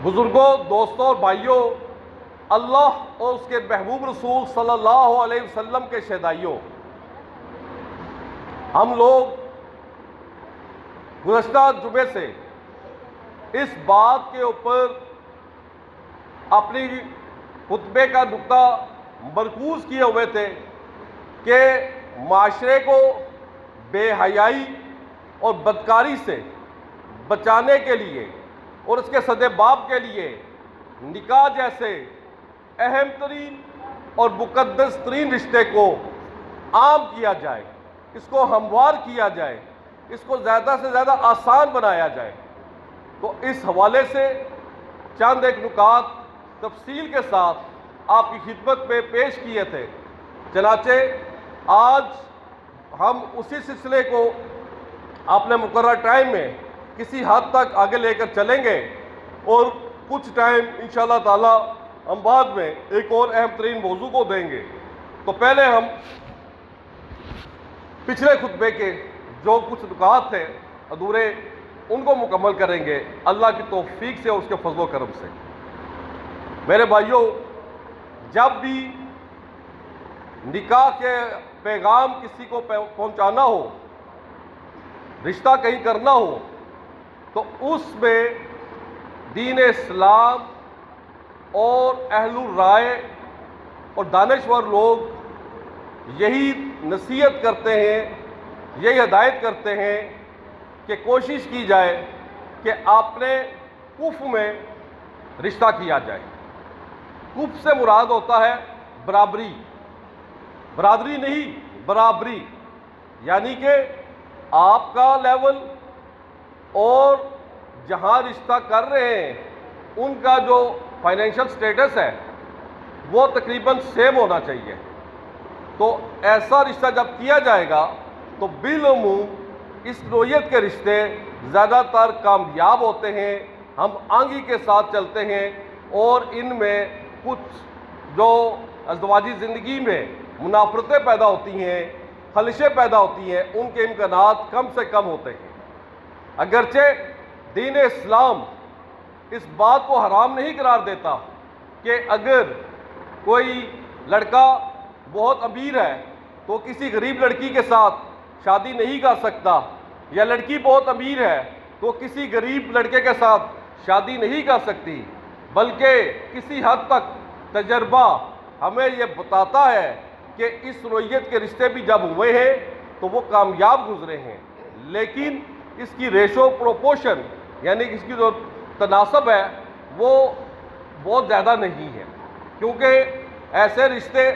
بزرگوں، دوستوں اور بھائیوں، اللہ اور اس کے محبوب رسول صلی اللہ علیہ وسلم کے شہدائیوں، ہم لوگ گزشتہ جمعے سے اس بات کے اوپر اپنی خطبے کا نقطہ مرکوز کیے ہوئے تھے کہ معاشرے کو بے حیائی اور بدکاری سے بچانے کے لیے اور اس کے سدباب کے لیے نکاح جیسے اہم ترین اور مقدس ترین رشتے کو عام کیا جائے، اس کو ہموار کیا جائے، اس کو زیادہ سے زیادہ آسان بنایا جائے۔ تو اس حوالے سے چند ایک نکات تفصیل کے ساتھ آپ کی خدمت میں پیش کیے تھے۔ چنانچہ آج ہم اسی سلسلے کو اپنے مقررہ ٹائم میں کسی حد تک آگے لے کر چلیں گے، اور کچھ ٹائم انشاءاللہ تعالی ہم بعد میں ایک اور اہم ترین موضوع کو دیں گے۔ تو پہلے ہم پچھلے خطبے کے جو کچھ نکات تھے ادھورے، ان کو مکمل کریں گے اللہ کی توفیق سے اور اس کے فضل و کرم سے۔ میرے بھائیوں، جب بھی نکاح کے پیغام کسی کو پہنچانا ہو، رشتہ کہیں کرنا ہو، تو اس میں دین اسلام اور اہل الرائے اور دانشور لوگ یہی نصیحت کرتے ہیں، یہی ہدایت کرتے ہیں کہ کوشش کی جائے کہ اپنے کف میں رشتہ کیا جائے۔ کف سے مراد ہوتا ہے برابری، برادری نہیں، برابری، یعنی کہ آپ کا لیول اور جہاں رشتہ کر رہے ہیں ان کا جو فائنینشل سٹیٹس ہے وہ تقریباً سیم ہونا چاہیے۔ تو ایسا رشتہ جب کیا جائے گا تو بالعموم اس نوعیت کے رشتے زیادہ تر کامیاب ہوتے ہیں، ہم آنگی کے ساتھ چلتے ہیں، اور ان میں کچھ جو ازدواجی زندگی میں منافرتیں پیدا ہوتی ہیں، خلشیں پیدا ہوتی ہیں، ان کے امکانات کم سے کم ہوتے ہیں۔ اگرچہ دین اسلام اس بات کو حرام نہیں قرار دیتا کہ اگر کوئی لڑکا بہت امیر ہے تو کسی غریب لڑکی کے ساتھ شادی نہیں کر سکتا، یا لڑکی بہت امیر ہے تو کسی غریب لڑکے کے ساتھ شادی نہیں کر سکتی، بلکہ کسی حد تک تجربہ ہمیں یہ بتاتا ہے کہ اس نوعیت کے رشتے بھی جب ہوئے ہیں تو وہ کامیاب گزرے ہیں، لیکن اس کی ریشو پروپورشن یعنی اس کی جو تناسب ہے وہ بہت زیادہ نہیں ہے، کیونکہ ایسے رشتے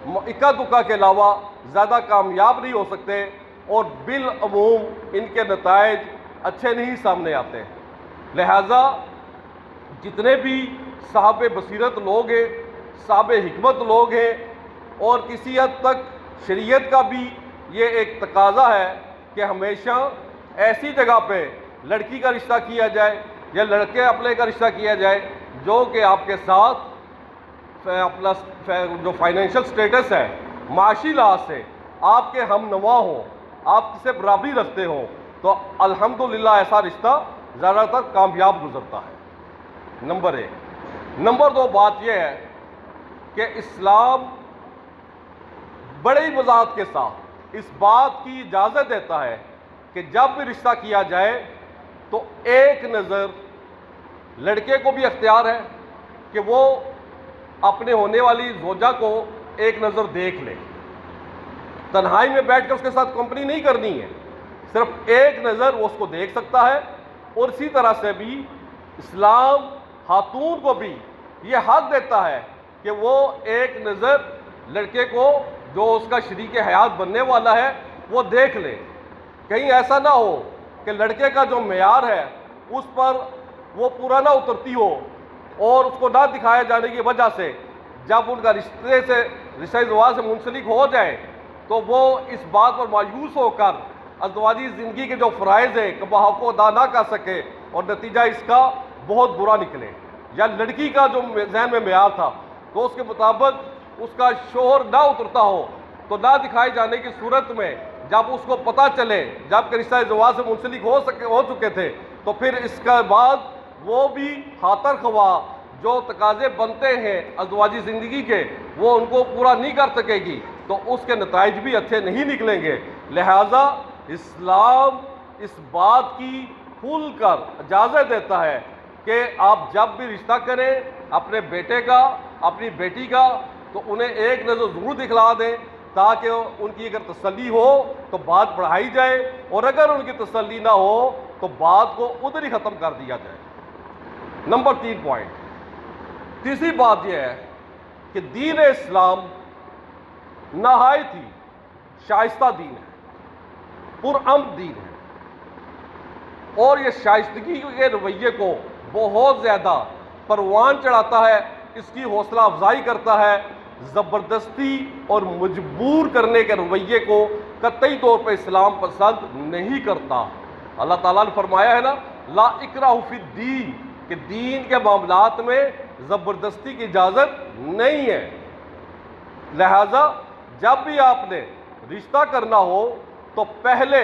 اکا دکا کے علاوہ زیادہ کامیاب نہیں ہو سکتے، اور بالعموم ان کے نتائج اچھے نہیں سامنے آتے۔ لہٰذا جتنے بھی صاحب بصیرت لوگ ہیں، صاحب حکمت لوگ ہیں، اور کسی حد تک شریعت کا بھی یہ ایک تقاضا ہے کہ ہمیشہ ایسی جگہ پہ لڑکی کا رشتہ کیا جائے یا لڑکے اپنے کا رشتہ کیا جائے جو کہ آپ کے ساتھ اپنا جو فائنینشل سٹیٹس ہے، معاشی لحاظ سے آپ کے ہم نوا ہوں، آپ سے برابری رکھتے ہوں، تو الحمدللہ ایسا رشتہ زیادہ تر کامیاب گزرتا ہے۔ نمبر ایک۔ نمبر دو بات یہ ہے کہ اسلام بڑے ہی وضاحت کے ساتھ اس بات کی اجازت دیتا ہے کہ جب بھی رشتہ کیا جائے تو ایک نظر لڑکے کو بھی اختیار ہے کہ وہ اپنے ہونے والی زوجہ کو ایک نظر دیکھ لے، تنہائی میں بیٹھ کر اس کے ساتھ کمپنی نہیں کرنی ہے، صرف ایک نظر وہ اس کو دیکھ سکتا ہے۔ اور اسی طرح سے بھی اسلام خاتون کو بھی یہ حق دیتا ہے کہ وہ ایک نظر لڑکے کو جو اس کا شریک حیات بننے والا ہے وہ دیکھ لے۔ کہیں ایسا نہ ہو کہ لڑکے کا جو معیار ہے اس پر وہ پورا نہ اترتی ہو، اور اس کو نہ دکھائے جانے کی وجہ سے جب ان کا رشتہ زواج سے منسلک ہو جائے تو وہ اس بات پر مایوس ہو کر ازدواجی زندگی کے جو فرائض ہیں بحق کو ادا نہ کر سکے، اور نتیجہ اس کا بہت برا نکلے۔ یا لڑکی کا جو ذہن میں معیار تھا تو اس کے مطابق اس کا شوہر نہ اترتا ہو، تو نہ دکھائے جانے کی صورت میں جب اس کو پتہ چلے، جب کہ رشتہ زواج سے منسلک ہو چکے تھے، تو پھر اس کا بعد وہ بھی خاطر خواہ جو تقاضے بنتے ہیں ازدواجی زندگی کے وہ ان کو پورا نہیں کر سکے گی تو اس کے نتائج بھی اچھے نہیں نکلیں گے۔ لہٰذا اسلام اس بات کی کھل کر اجازت دیتا ہے کہ آپ جب بھی رشتہ کریں اپنے بیٹے کا اپنی بیٹی کا تو انہیں ایک نظر ضرور دکھلا دیں تاکہ ان کی اگر تسلی ہو تو بات بڑھائی جائے اور اگر ان کی تسلی نہ ہو تو بات کو ادھر ہی ختم کر دیا جائے۔ نمبر 3 پوائنٹ، تیسری بات یہ ہے کہ دین اسلام نہایت ہی شائستہ دین ہے، پرامن دین ہے، اور یہ شائستگی کے رویے کو بہت زیادہ پروان چڑھاتا ہے، اس کی حوصلہ افزائی کرتا ہے، زبردستی اور مجبور کرنے کے رویے کو قطعی طور پہ اسلام پسند نہیں کرتا۔ اللہ تعالیٰ نے فرمایا ہے نا، لا اکراہ فی الدین، کہ دین کے معاملات میں زبردستی کی اجازت نہیں ہے۔ لہذا جب بھی آپ نے رشتہ کرنا ہو تو پہلے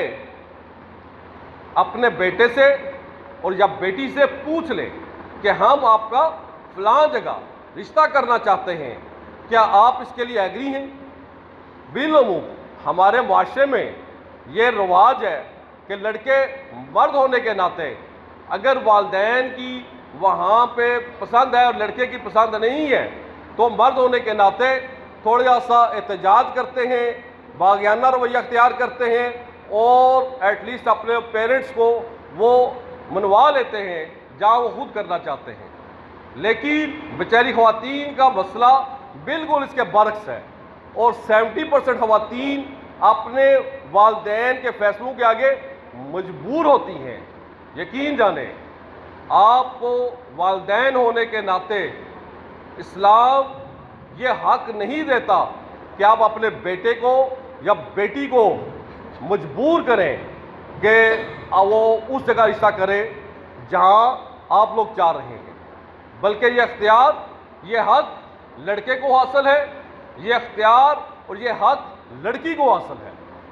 اپنے بیٹے سے اور یا بیٹی سے پوچھ لیں کہ ہم آپ کا فلاں جگہ رشتہ کرنا چاہتے ہیں، کیا آپ اس کے لیے ایگری ہیں؟ بالعموم ہمارے معاشرے میں یہ رواج ہے کہ لڑکے مرد ہونے کے ناطے اگر والدین کی وہاں پہ پسند ہے اور لڑکے کی پسند نہیں ہے تو مرد ہونے کے ناطے تھوڑا سا احتجاج کرتے ہیں، باغیانہ رویہ اختیار کرتے ہیں اور ایٹ لیسٹ اپنے پیرنٹس کو وہ منوا لیتے ہیں جہاں وہ خود کرنا چاہتے ہیں۔ لیکن بیچاری خواتین کا مسئلہ بالکل اس کے برعکس ہے، اور 70% خواتین اپنے والدین کے فیصلوں کے آگے مجبور ہوتی ہیں۔ یقین جانیں آپ کو والدین ہونے کے ناطے اسلام یہ حق نہیں دیتا کہ آپ اپنے بیٹے کو یا بیٹی کو مجبور کریں کہ وہ اس جگہ رشتہ کرے جہاں آپ لوگ چاہ رہے ہیں، بلکہ یہ اختیار یہ حق لڑکے کو حاصل ہے، یہ اختیار اور یہ حق لڑکی کو حاصل ہے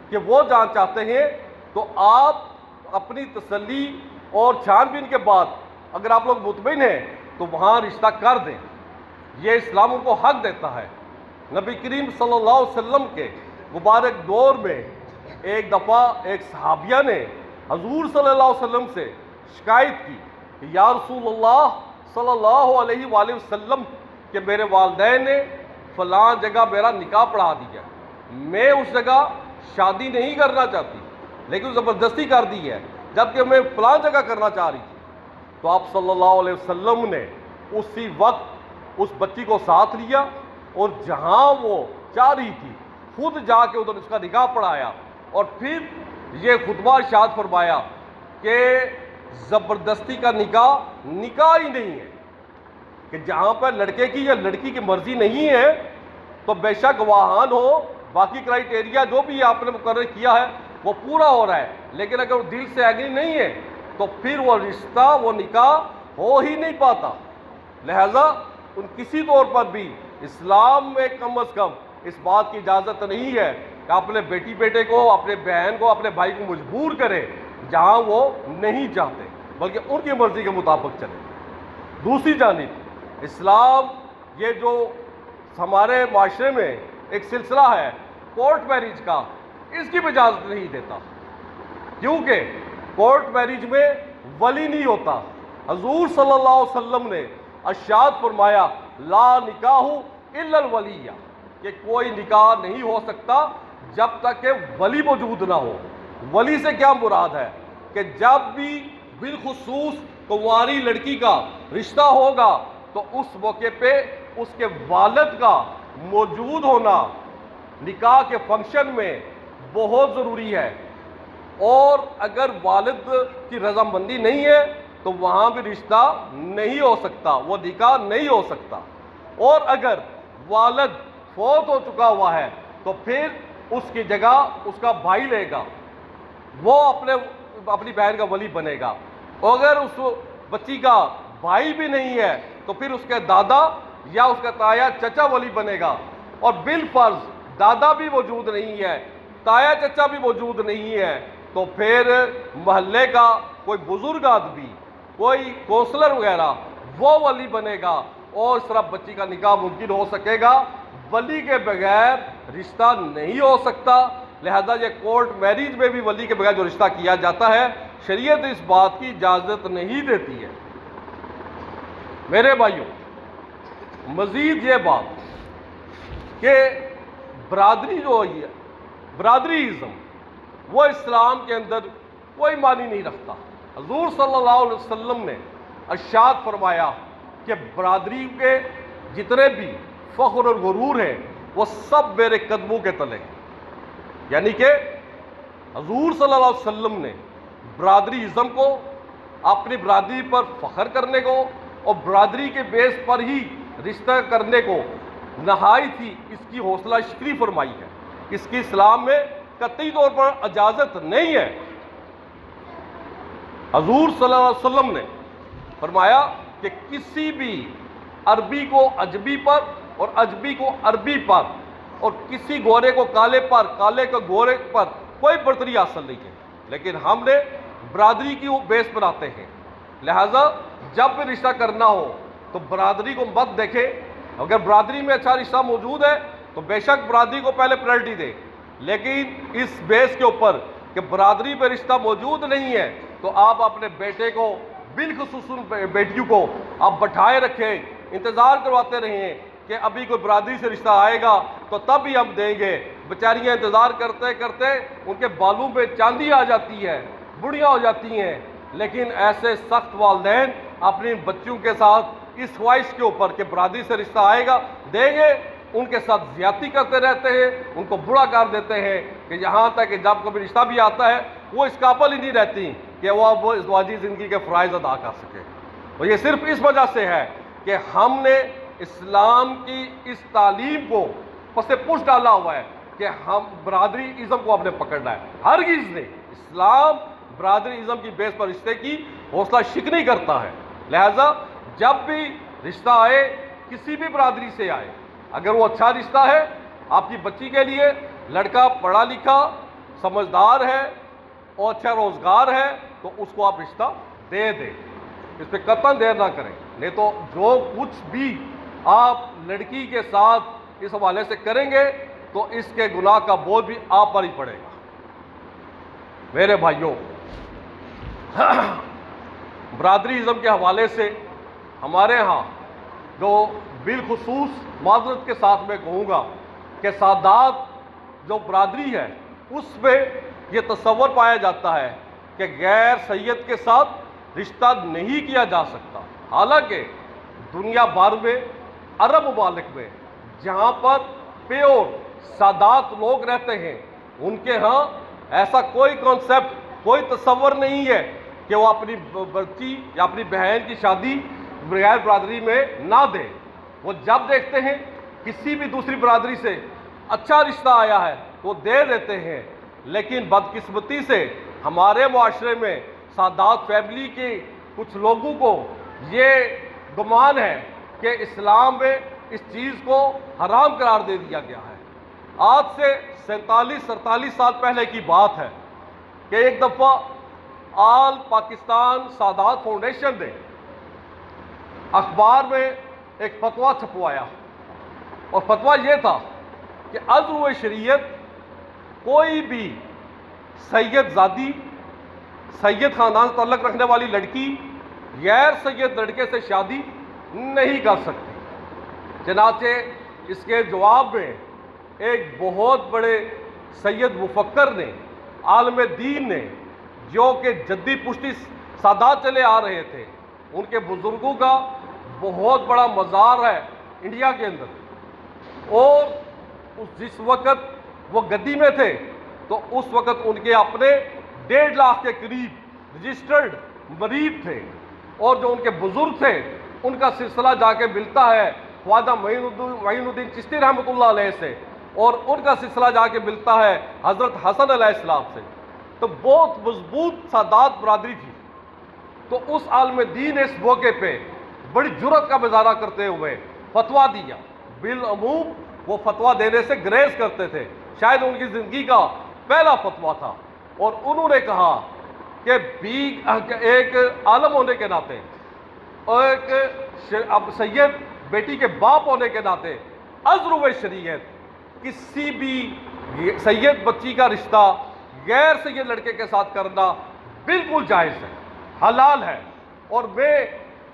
کہ وہ جان چاہتے ہیں تو آپ اپنی تسلی اور چھان بین کے بعد اگر آپ لوگ مطمئن ہیں تو وہاں رشتہ کر دیں۔ یہ اسلام ان کو حق دیتا ہے۔ نبی کریم صلی اللہ علیہ وسلم کے مبارک دور میں ایک دفعہ ایک صحابیہ نے حضور صلی اللہ علیہ وسلم سے شکایت کی کہ یا رسول اللہ صلی اللہ علیہ وآلہ وسلم کہ میرے والدین نے فلاں جگہ میرا نکاح پڑھا دیا، میں اس جگہ شادی نہیں کرنا چاہتی لیکن زبردستی کر دی ہے جبکہ میں فلاں جگہ کرنا چاہ رہی تھی۔ تو آپ صلی اللہ علیہ وسلم نے اسی وقت اس بچی کو ساتھ لیا اور جہاں وہ چاہ رہی تھی خود جا کے ادھر اس کا نکاح پڑھایا اور پھر یہ خطبہ ارشاد فرمایا کہ زبردستی کا نکاح ہی نہیں ہے، کہ جہاں پر لڑکے کی یا لڑکی کی مرضی نہیں ہے تو بے شک گواہان ہو، باقی کرائیٹیریا جو بھی آپ نے مقرر کیا ہے وہ پورا ہو رہا ہے، لیکن اگر دل سے ایگری نہیں ہے تو پھر وہ رشتہ وہ نکاح ہو ہی نہیں پاتا۔ لہذا ان کسی طور پر بھی اسلام میں کم از کم اس بات کی اجازت نہیں ہے کہ اپنے بیٹے کو اپنے بہن کو اپنے بھائی کو مجبور کرے جہاں وہ نہیں چاہتے بلکہ ان کی مرضی کے مطابق چلے۔ دوسری جانب اسلام یہ جو ہمارے معاشرے میں ایک سلسلہ ہے کورٹ میرج کا، اس کی بھی اجازت نہیں دیتا، کیونکہ کورٹ میرج میں ولی نہیں ہوتا۔ حضور صلی اللہ علیہ وسلم نے ارشاد فرمایا لا نکاح الا الولیہ، کہ کوئی نکاح نہیں ہو سکتا جب تک کہ ولی موجود نہ ہو۔ ولی سے کیا مراد ہے کہ جب بھی بالخصوص کنواری لڑکی کا رشتہ ہوگا تو اس موقع پہ اس کے والد کا موجود ہونا نکاح کے فنکشن میں بہت ضروری ہے، اور اگر والد کی رضامندی نہیں ہے تو وہاں بھی رشتہ نہیں ہو سکتا، وہ نکاح نہیں ہو سکتا۔ اور اگر والد فوت ہو چکا ہوا ہے تو پھر اس کی جگہ اس کا بھائی لے گا، وہ اپنی بہن کا ولی بنے گا، اور اگر اس بچی کا بھائی بھی نہیں ہے تو پھر اس کے دادا یا اس کا تایا چچا ولی بنے گا، اور بالفرض دادا بھی موجود نہیں ہے، تایا چچا بھی موجود نہیں ہے تو پھر محلے کا کوئی بزرگ آدمی کوئی کونسلر وغیرہ وہ ولی بنے گا اور اس طرح بچی کا نکاح ممکن ہو سکے گا. ولی کے بغیر رشتہ نہیں ہو سکتا. لہذا یہ کورٹ میریج میں بھی ولی کے بغیر جو رشتہ کیا جاتا ہے شریعت اس بات کی اجازت نہیں دیتی ہے. میرے بھائیوں، مزید یہ بات کہ برادری جو ہے، برادری ازم، وہ اسلام کے اندر کوئی معنی نہیں رکھتا. حضور صلی اللہ علیہ وسلم نے ارشاد فرمایا کہ برادری کے جتنے بھی فخر اور غرور ہیں وہ سب میرے قدموں کے تلے ہیں. یعنی کہ حضور صلی اللہ علیہ وسلم نے برادری ازم کو، اپنی برادری پر فخر کرنے کو اور برادری کے بیس پر ہی رشتہ کرنے کو نہایت ہی اس کی حوصلہ شکنی فرمائی ہے. اس کی اسلام میں قطعی طور پر اجازت نہیں ہے. حضور صلی اللہ علیہ وسلم نے فرمایا کہ کسی بھی عربی کو اجمی پر اور اجمی کو عربی پر اور کسی گورے کو کالے پر، کالے کو گورے پر کوئی برتری حاصل نہیں ہے، لیکن ہم نے برادری کی بیس بناتے ہیں. لہذا جب بھی رشتہ کرنا ہو تو برادری کو مت دیکھیں. اگر برادری میں اچھا رشتہ موجود ہے تو بے شک برادری کو پہلے پریورٹی دیں، لیکن اس بیس کے اوپر کہ برادری پہ رشتہ موجود نہیں ہے تو آپ اپنے بیٹے کو، بالخصوص بیٹیوں کو آپ بٹھائے رکھیں، انتظار کرواتے رہیں کہ ابھی کوئی برادری سے رشتہ آئے گا تو تب ہی ہم دیں گے. بیچاریاں انتظار کرتے کرتے ان کے بالوں پہ چاندی آ جاتی ہے، بڑھیاں ہو جاتی ہیں. لیکن ایسے سخت والدین اپنی بچیوں کے ساتھ اس خواہش کے اوپر کہ برادری سے رشتہ آئے گا دیں گے، ان کے ساتھ زیادتی کرتے رہتے ہیں، ان کو برا کر دیتے ہیں کہ یہاں تک کہ جب کبھی رشتہ بھی آتا ہے وہ اس قابل ہی نہیں رہتی کہ وہ ازدواجی زندگی کے فرائض ادا کر سکے. اور یہ صرف اس وجہ سے ہے کہ ہم نے اسلام کی اس تعلیم کو پس پش ڈالا ہوا ہے کہ ہم برادری ازم کو ہم نے پکڑنا ہے. ہرگز نہیں. اسلام برادری ازم کی بیس پر رشتے کی حوصلہ شکنی کرتا ہے. لہذا جب بھی رشتہ آئے، کسی بھی برادری سے آئے، اگر وہ اچھا رشتہ ہے آپ کی بچی کے لیے، لڑکا پڑھا لکھا سمجھدار ہے اور اچھا روزگار ہے تو اس کو آپ رشتہ دے دیں. اس پہ قطعاً دیر نہ کریں، نہیں تو جو کچھ بھی آپ لڑکی کے ساتھ اس حوالے سے کریں گے تو اس کے گناہ کا بوجھ بھی آپ پر ہی پڑے گا. میرے بھائیوں، برادری ازم کے حوالے سے ہمارے ہاں جو بالخصوص معذرت کے ساتھ میں کہوں گا کہ سادات جو برادری ہے اس میں یہ تصور پایا جاتا ہے کہ غیر سید کے ساتھ رشتہ نہیں کیا جا سکتا. حالانکہ دنیا بھر میں، عرب ممالک میں جہاں پر پیور سادات لوگ رہتے ہیں، ان کے ہاں ایسا کوئی کانسیپٹ، کوئی تصور نہیں ہے کہ وہ اپنی بچی یا اپنی بہن کی شادی بغیر برادری میں نہ دیں. وہ جب دیکھتے ہیں کسی بھی دوسری برادری سے اچھا رشتہ آیا ہے تو دے دیتے ہیں. لیکن بدقسمتی سے ہمارے معاشرے میں سادات فیملی کے کچھ لوگوں کو یہ گمان ہے کہ اسلام میں اس چیز کو حرام قرار دے دیا گیا ہے. آج سے 47 سال پہلے کی بات ہے کہ ایک دفعہ آل پاکستان سادات فاؤنڈیشن نے اخبار میں ایک فتویٰ چھپوایا اور فتویٰ یہ تھا کہ عزو شریعت کوئی بھی سید زادی، سید خاندان سے تعلق رکھنے والی لڑکی غیر سید لڑکے سے شادی نہیں کر سکتی. چنانچہ اس کے جواب میں ایک بہت بڑے سید مفکر نے، عالم دین نے، جو کہ جدی پشتی سادات چلے آ رہے تھے، ان کے بزرگوں کا بہت بڑا مزار ہے انڈیا کے اندر، اور جس وقت وہ گدی میں تھے تو اس وقت ان کے اپنے 1.5 لاکھ کے قریب رجسٹرڈ مریض تھے، اور جو ان کے بزرگ تھے ان کا سلسلہ جا کے ملتا ہے خواجہ معین الدین چشتی رحمۃ اللہ علیہ سے، اور ان کا سلسلہ جا کے ملتا ہے حضرت حسن علیہ السلام سے. تو بہت مضبوط سادات برادری تھی. تو اس عالم دین نے اس موقع پہ بڑی جرأت کا مظاہرہ کرتے ہوئے فتویٰ دیا. بالعموم وہ فتویٰ دینے سے گریز کرتے تھے، شاید ان کی زندگی کا پہلا فتویٰ تھا، اور انہوں نے کہا کہ ایک عالم ہونے کے ناطے اور ایک سید بیٹی کے باپ ہونے کے ناطے ازرو شریعت کسی بھی سید بچی کا رشتہ غیر سید لڑکے کے ساتھ کرنا بالکل جائز ہے، حلال ہے، اور میں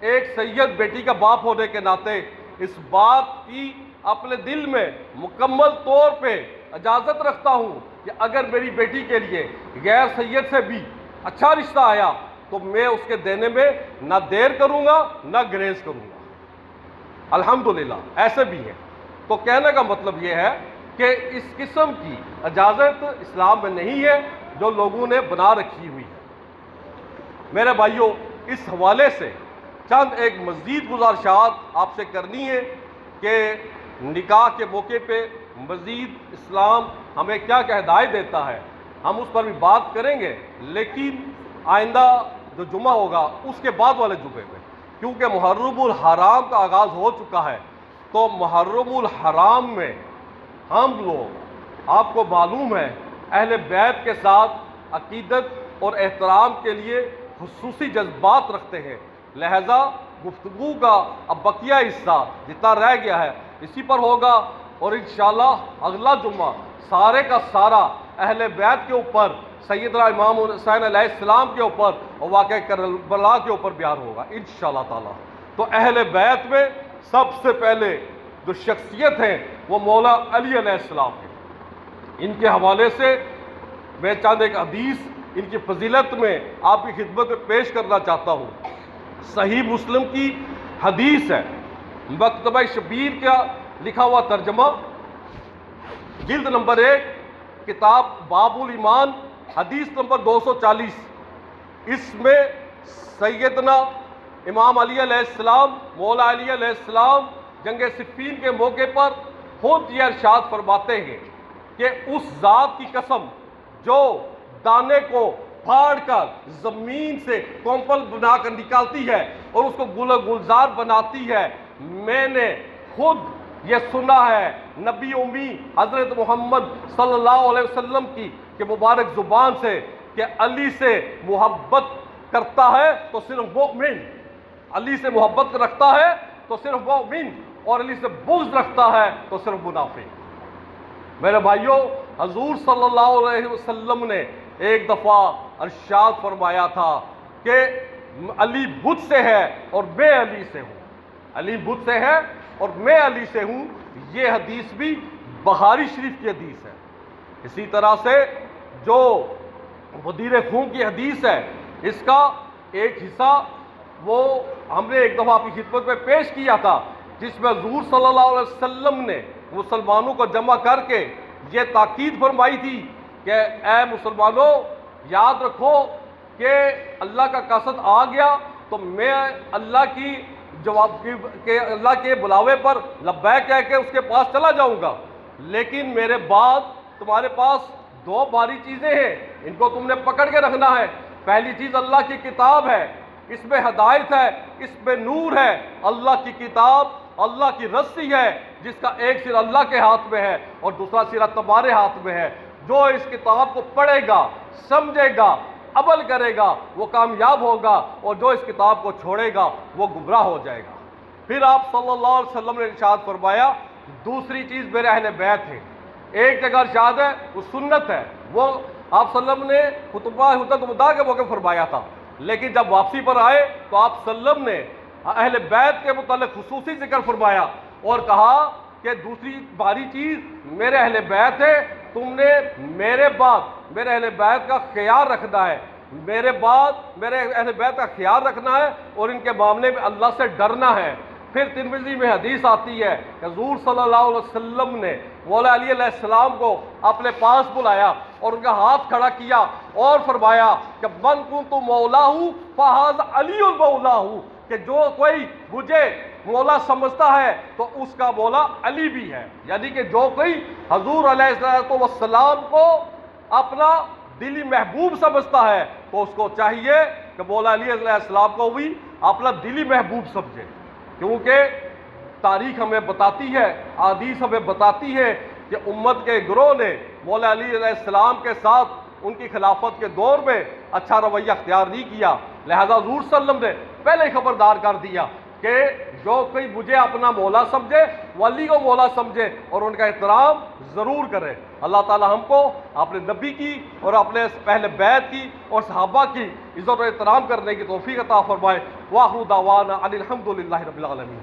ایک سید بیٹی کا باپ ہونے کے ناطے اس بات کی اپنے دل میں مکمل طور پہ اجازت رکھتا ہوں کہ اگر میری بیٹی کے لیے غیر سید سے بھی اچھا رشتہ آیا تو میں اس کے دینے میں نہ دیر کروں گا نہ گریز کروں گا، الحمدللہ ایسے بھی ہیں۔ تو کہنے کا مطلب یہ ہے کہ اس قسم کی اجازت اسلام میں نہیں ہے جو لوگوں نے بنا رکھی ہوئی ہے۔ میرے بھائیوں، اس حوالے سے چند ایک مزید گزارشات آپ سے کرنی ہے کہ نکاح کے موقع پہ مزید اسلام ہمیں کیا کیا ہدایت دیتا ہے، ہم اس پر بھی بات کریں گے، لیکن آئندہ جو جمعہ ہوگا اس کے بعد والے جمعے میں، کیونکہ محرم الحرام کا آغاز ہو چکا ہے، تو محرم الحرام میں ہم لوگ، آپ کو معلوم ہے، اہل بیت کے ساتھ عقیدت اور احترام کے لیے خصوصی جذبات رکھتے ہیں، لہذا گفتگو کا اب بقیہ حصہ جتنا رہ گیا ہے اسی پر ہوگا، اور انشاءاللہ اگلا جمعہ سارے کا سارا اہل بیت کے اوپر، سیدنا امام حسین علیہ السلام کے اوپر اور واقعہ کربلا کے اوپر بیان ہوگا انشاءاللہ تعالی۔ تو اہل بیت میں سب سے پہلے جو شخصیت ہیں وہ مولا علی علیہ السلام ہیں۔ ان کے حوالے سے میں چند ایک حدیث ان کی فضیلت میں آپ کی خدمت میں پیش کرنا چاہتا ہوں۔ صحیح مسلم کی حدیث ہے، مکتبہ شبیر کا لکھا ہوا ترجمہ، جلد نمبر 1، کتاب باب الایمان، حدیث نمبر 240۔ اس میں سیدنا امام علی علیہ السلام، مولا علی علیہ السلام جنگ صفین کے موقع پر خود یہ ارشاد فرماتے ہیں کہ اس ذات کی قسم جو دانے کو پھاڑ کر زمین سے کمپل بنا کر نکالتی ہے اور اس کو گل گلزار بناتی ہے، میں نے خود یہ سنا ہے نبی امی حضرت محمد صلی اللہ علیہ وسلم کی کہ مبارک زبان سے کہ علی سے محبت کرتا ہے تو صرف مومن، علی سے محبت رکھتا ہے تو صرف مومن، اور علی سے بغض رکھتا ہے تو صرف منافق۔ میرے بھائیوں، حضور صلی اللہ علیہ وسلم نے ایک دفعہ ارشاد فرمایا تھا کہ علی بت سے ہے اور میں علی سے ہوں، علی بت سے ہے اور میں علی سے ہوں۔ یہ حدیث بھی بخاری شریف کی حدیث ہے۔ اسی طرح سے جو مدیر خون کی حدیث ہے، اس کا ایک حصہ وہ ہم نے ایک دفعہ آپ کی خدمت میں پیش کیا تھا، جس میں حضور صلی اللہ علیہ وسلم نے مسلمانوں کو جمع کر کے یہ تاکید فرمائی تھی کہ اے مسلمانوں، یاد رکھو کہ اللہ کا قصد آ گیا تو میں اللہ کی اللہ کے بلاوے پر لبیک کہہ کے اس کے پاس چلا جاؤں گا، لیکن میرے بعد تمہارے پاس دو بھاری چیزیں ہیں، ان کو تم نے پکڑ کے رکھنا ہے۔ پہلی چیز اللہ کی کتاب ہے، اس میں ہدایت ہے، اس میں نور ہے۔ اللہ کی کتاب اللہ کی رسی ہے جس کا ایک سر اللہ کے ہاتھ میں ہے اور دوسرا سرا تمہارے ہاتھ میں ہے۔ جو اس کتاب کو پڑھے گا، سمجھے گا، عمل کرے گا وہ کامیاب ہوگا، اور جو اس کتاب کو چھوڑے گا وہ گمراہ ہو جائے گا۔ پھر آپ صلی اللہ علیہ وسلم نے ارشاد فرمایا دوسری چیز میرے اہل بیت ہیں۔ ایک جگہ ارشاد ہے وہ سنت ہے، وہ آپ صلی اللہ علیہ وسلم نے خطبہ حجۃ الوداع کے موقع فرمایا تھا، لیکن جب واپسی پر آئے تو آپ صلی اللہ علیہ وسلم نے اہل بیت کے متعلق خصوصی ذکر فرمایا اور کہا کہ دوسری باری چیز میرے اہل بیت ہے، تم نے میرے بعد میرے اہل بیت کا خیال رکھنا ہے، میرے بعد میرے اہل بیت کا خیال رکھنا ہے اور ان کے معاملے میں اللہ سے ڈرنا ہے۔ پھر ترمذی میں حدیث آتی ہے کہ حضور صلی اللہ علیہ وسلم نے مولا علی علیہ السلام کو اپنے پاس بلایا اور ان کا ہاتھ کھڑا کیا اور فرمایا کہ من کنت مولاہ فہذا علی مولاہ، کہ جو کوئی مجھے مولا سمجھتا ہے تو اس کا مولا علی بھی ہے، یعنی کہ جو کوئی حضور علیہ السلام کو اپنا دلی محبوب سمجھتا ہے تو اس کو چاہیے کہ مولا علی علیہ السلام کو بھی اپنا دلی محبوب سمجھے، کیونکہ تاریخ ہمیں بتاتی ہے، احادیث ہمیں بتاتی ہے کہ امت کے گروہ نے مولا علی علیہ السلام کے ساتھ ان کی خلافت کے دور میں اچھا رویہ اختیار نہیں کیا، لہذا حضور صلی اللہ علیہ وسلم نے پہلے ہی خبردار کر دیا کہ جو کوئی مجھے اپنا مولا سمجھے وہ علی کو مولا سمجھے اور ان کا احترام ضرور کرے۔ اللہ تعالی ہم کو اپنے نبی کی اور اپنے پہلے بیت کی اور صحابہ کی عزت و احترام کرنے کی توفیق عطا فرمائے۔ وآخر دعوانا ان الحمد للہ رب العالمین۔